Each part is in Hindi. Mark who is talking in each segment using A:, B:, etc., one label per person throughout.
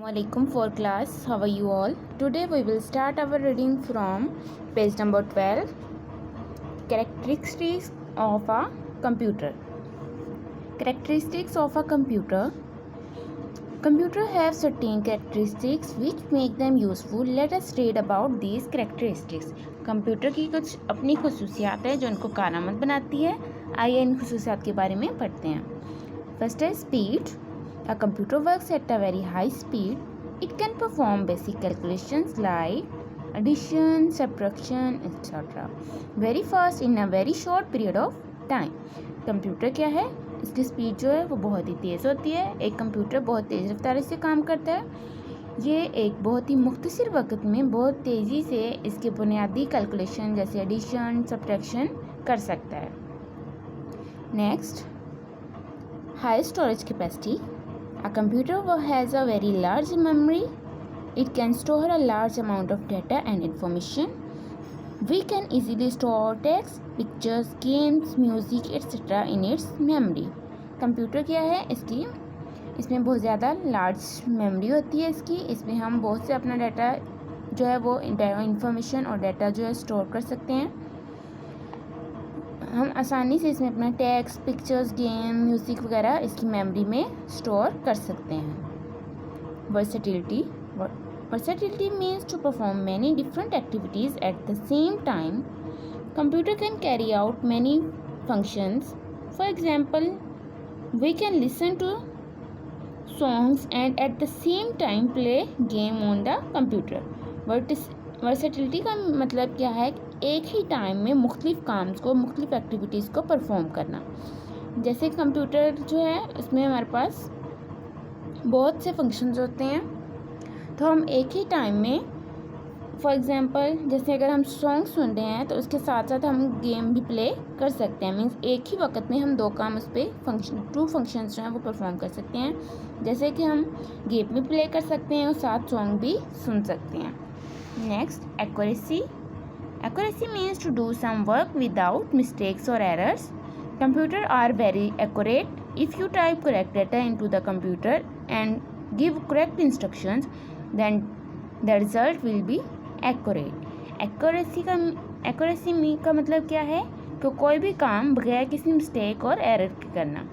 A: Assalamualaikum for class. How are you all? Today we will start our reading from page number 12. Characteristics of a computer. Characteristics of a computer. Computer have certain characteristics which make them useful. Let us read about these characteristics. Computer की कुछ अपनी खसूसियात है जो उनको कारआमद बनाती है. आइए इन खसूसियात के बारे में पढ़ते हैं. फर्स्ट है speed. A computer works at a very high speed. It can perform basic calculations like addition, subtraction, etc. very fast in a very short period of time. Computer क्या है, इसकी स्पीड जो है वो बहुत ही तेज़ होती है. एक कंप्यूटर बहुत तेज़ रफ्तार से काम करता है. ये एक बहुत ही मुख्तसर वक्त में बहुत तेज़ी से इसके बुनियादी कैलकुलेशन जैसे एडिशन, सब्ट्रैक्शन कर सकता है. Next, high storage capacity. A computer has a very large memory. It can store a large amount of data and information. We can easily store text, pictures, games, music, etc. in its memory. Computer क्या है, इसमें बहुत ज़्यादा लार्ज मेमोरी होती है. इसमें हम बहुत से अपना डाटा जो है वो इंफॉर्मेशन और डाटा जो है स्टोर कर सकते हैं. हम आसानी से इसमें अपना टेक्स्ट, पिक्चर्स, गेम, म्यूज़िक वगैरह इसकी मेमोरी में स्टोर कर सकते हैं. Versatility. Versatility means to perform many different activities at the same time. Computer can carry out many functions. For example, we can listen to songs and at the same time play game on the computer. Versatility का मतलब क्या है, एक ही टाइम में मुख्तलिफ काम को, मुख्तलिफ एक्टिविटीज़ को परफॉर्म करना. जैसे कंप्यूटर जो है उसमें हमारे पास बहुत से फंक्शंस होते हैं, तो हम एक ही टाइम में, फॉर एग्जांपल जैसे अगर हम सॉन्ग सुन रहे हैं तो उसके साथ साथ हम गेम भी प्ले कर सकते हैं. मीन्स एक ही वक्त में हम दो काम उस पर टू फंक्शंस जो हैं वो परफॉर्म कर सकते हैं. जैसे कि हम गेम भी प्ले कर सकते हैं और साथ सॉन्ग भी सुन सकते हैं. Next, accuracy. Accuracy means to do some work without mistakes or errors. Computers are very accurate. If you type correct data into the computer and give correct instructions, then the result will be accurate. Accuracy का मतलब क्या है कि कोई भी काम बगैर किसी मिस्टेक और एरर के करना.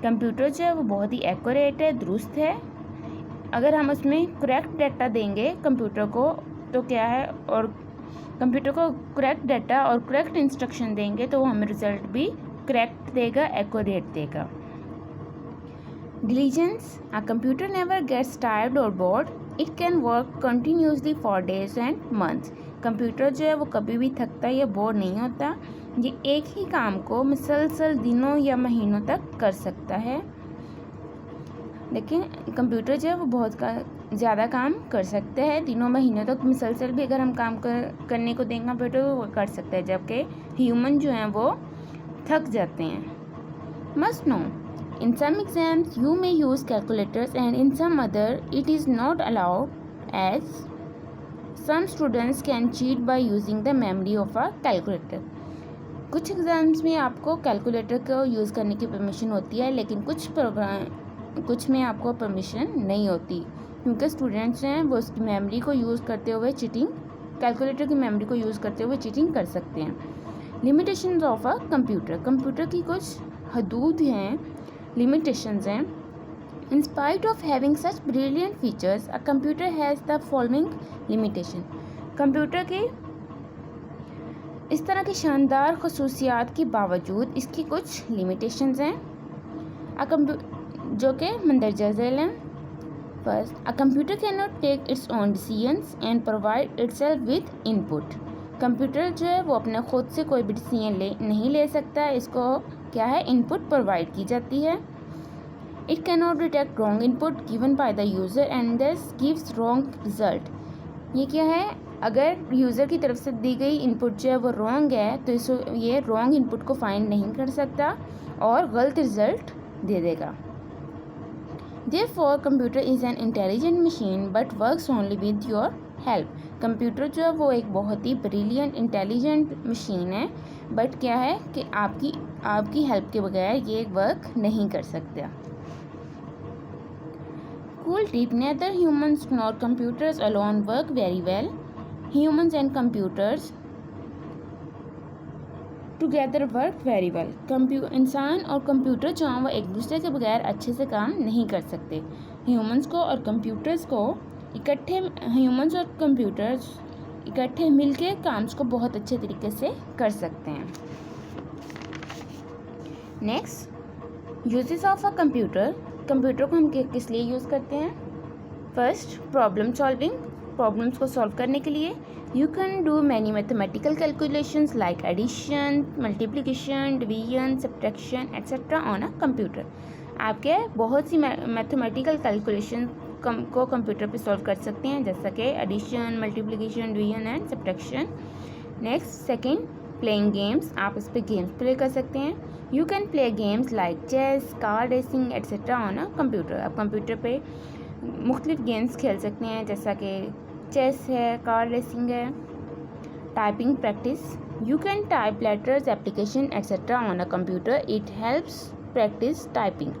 A: कंप्यूटर जो है वो बहुत ही एक्यूरेट है, दुरुस्त है. अगर हम उसमें करेक्ट डाटा देंगे कंप्यूटर को तो क्या है, और कंप्यूटर को करेक्ट डाटा और करेक्ट इंस्ट्रक्शन देंगे तो वो हमें रिजल्ट भी करेक्ट देगा, एक्यूरेट देगा. Diligence. A computer never gets tired और bored. It can work continuously for days and months. Computer जो है वो कभी भी थकता या बोर नहीं होता. ये एक ही काम को मुसलसल दिनों या महीनों तक कर सकता है. लेकिन कंप्यूटर जो है वो बहुत ज़्यादा काम कर सकते हैं, दिनों महीनों तक मुसलसल भी अगर हम काम करने को देंगे कंप्यूटर तो वो कर सकता है, जबकि ह्यूमन जो हैं वो थक जाते हैं. Must know. In some exams you may use calculators and in some other it is not allowed as some students can cheat by using the memory of a calculator. कुछ एग्ज़ाम्स में आपको कैलकुलेटर को यूज़ करने की परमिशन होती है, लेकिन कुछ में आपको परमिशन नहीं होती, क्योंकि स्टूडेंट्स हैं वो उसकी मेमोरी को यूज़ करते हुए कैलकुलेटर की मेमोरी को यूज़ करते हुए चीटिंग कर सकते हैं. Limitations of a computer. Computer की कुछ हदूद हैं, लिमिटेशंस हैं. In spite of having such brilliant features a computer has the following limitation. Computer के इस तरह की शानदार खसूसियात के बावजूद इसकी कुछ लिमिटेशंस हैं जो कि मंदरजा झेल हैं. First, a computer can not take its own decisions and provide itself with input. Computer जो है वो अपने खुद से कोई भी डिसीजन नहीं ले सकता. इसको क्या है, इनपुट प्रोवाइड की जाती है. It can not detect wrong input given by the user and this gives wrong result. ये क्या है, अगर यूज़र की तरफ से दी गई इनपुट जो है वो रॉन्ग है तो ये रॉन्ग इनपुट को फाइंड नहीं कर सकता और गलत रिजल्ट दे देगा. Therefore, computer is an intelligent machine but works only with your help. Computer जो है वो एक बहुत ही ब्रिलियंट इंटेलिजेंट मशीन है, बट क्या है कि आपकी हेल्प के बगैर ये वर्क नहीं कर सकता. Cool tip: neither humans nor computers alone work very well. Humans and computers together work very well. इंसान और कंप्यूटर जो हैं वो एक दूसरे के बगैर अच्छे से काम नहीं कर सकते. ह्यूमंस और कंप्यूटर्स इकट्ठे मिलके काम को बहुत अच्छे तरीके से कर सकते हैं. Next, uses of a computer. Computer को हम किस लिए यूज़ करते हैं? First, problem solving. प्रॉब्लम्स को सॉल्व करने के लिए. You can do many mathematical calculations like addition, multiplication, division, subtraction, etc. on a computer. आपके बहुत सी मैथमेटिकल कैलकुलेशन को कंप्यूटर पे सॉल्व कर सकते हैं, जैसा कि addition, multiplication, division and subtraction. Next, second, playing games. आप इस पे गेम्स प्ले कर सकते हैं. You can play games like chess, car racing etcetera on a computer. आप कंप्यूटर पे मुख्तलिफ गेम्स खेल सकते हैं, जैसा कि चेस है, कार रेसिंग है. Typing practice. You can type letters, application etcetera on a computer. It helps practice typing.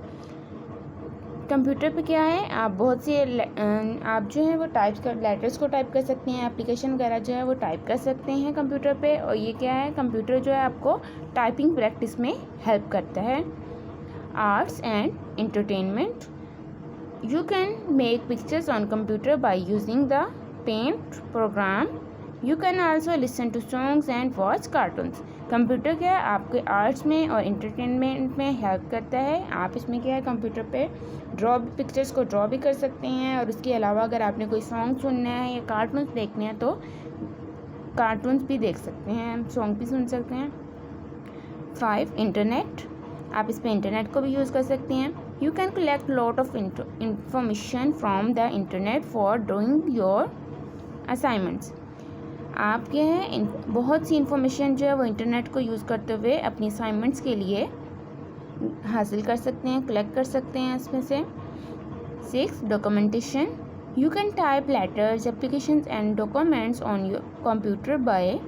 A: Computer पे क्या है, आप बहुत से आप जो है वो लेटर्स को टाइप कर सकते हैं, एप्लीकेशन वगैरह जो है वो टाइप कर सकते हैं कंप्यूटर पे. और ये क्या है, कंप्यूटर जो है आपको टाइपिंग प्रैक्टिस में हेल्प करता है. Arts and entertainment. You can make pictures on computer by using the paint program. You can also listen to songs and watch cartoons. Computer क्या है, आपके आर्ट्स में और इंटरटेनमेंट में हेल्प करता है. आप इसमें क्या है, कंप्यूटर पे पिक्चर्स को ड्रॉ भी कर सकते हैं. और उसके अलावा अगर आपने कोई सॉन्ग सुनना है या कार्टून्स देखने हैं तो कार्टून्स भी देख सकते हैं, सॉन्ग भी सुन सकते हैं. 5, इंटरनेट. आप इस पर इंटरनेट को भी यूज़ कर सकते हैं. You can collect lot of information from the internet for doing your assignments. आप क्या है, बहुत सी इंफॉर्मेशन जो है वो इंटरनेट को यूज़ करते हुए अपनी असाइनमेंट्स के लिए हासिल कर सकते हैं, कलेक्ट कर सकते हैं इसमें से. 6, documentation. You can type letters, applications and documents on your computer by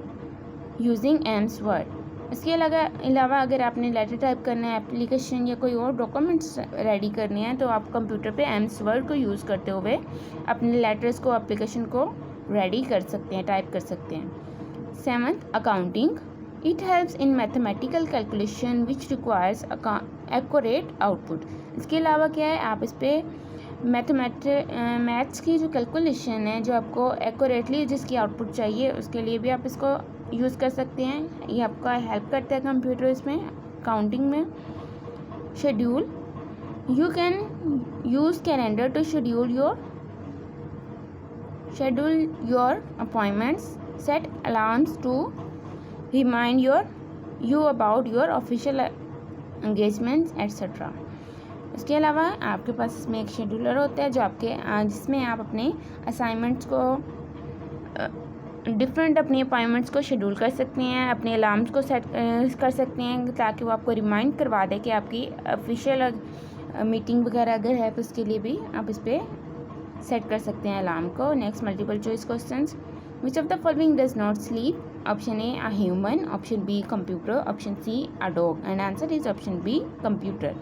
A: using AIIMS word. इसके अलावा अगर आपने लेटर टाइप करना है, एप्लीकेशन या कोई और डॉक्यूमेंट्स रेडी करने हैं, तो आप कंप्यूटर पे एम्स वर्ड को यूज़ करते हुए अपने लेटर्स को, एप्लीकेशन को रेडी कर सकते हैं, टाइप कर सकते हैं. 7, accounting. It helps in mathematical calculation which requires accurate output. इसके अलावा क्या है, आप इस पर मैथ्स की जो कैलकुलेशन है, जो आपको एक्यूरेटली जिसकी आउटपुट चाहिए, उसके लिए भी आप इसको यूज़ कर सकते हैं. ये आपका हेल्प करता है कंप्यूटर इसमें, काउंटिंग में. Schedule. You can use calendar to schedule your appointments, set alarms to remind you about your official engagements etc. इसके अलावा आपके पास इसमें एक शेड्यूलर होता है जिसमें आप अपने असाइनमेंट्स को डिफरेंट अपनी अपॉइंटमेंट्स को शेड्यूल कर सकते हैं, अपने अलार्म्स को सेट कर सकते हैं, ताकि वो आपको रिमाइंड करवा दे कि आपकी ऑफिशियल मीटिंग वगैरह अगर है तो उसके लिए भी आप इस पर सेट कर सकते हैं अलार्म को. Next, multiple choice questions. Which of the following does not sleep? Option A, a human. Option B, computer. Option C, a dog. And answer is option B, computer.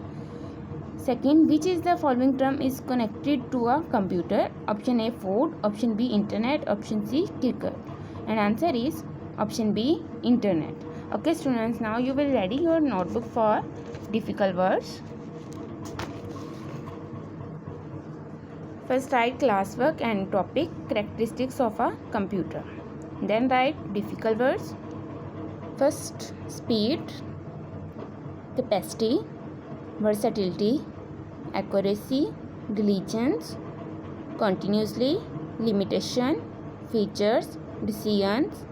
A: Second, which is the following term is connected to a computer? Option A, food. Option B, internet. Option C, cricket. And answer is option B, internet. Okay students, now you will ready your notebook for difficult words. First write classwork and topic characteristics of a computer. Then write difficult words. First, speed, capacity, versatility, accuracy, diligence, continuously, limitation, features, decisions,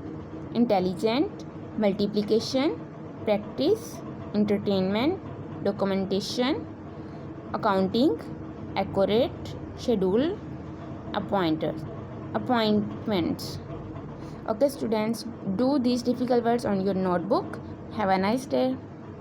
A: intelligent, multiplication, practice, entertainment, documentation, accounting, accurate, schedule, appointments. Okay students, do these difficult words on your notebook. Have a nice day.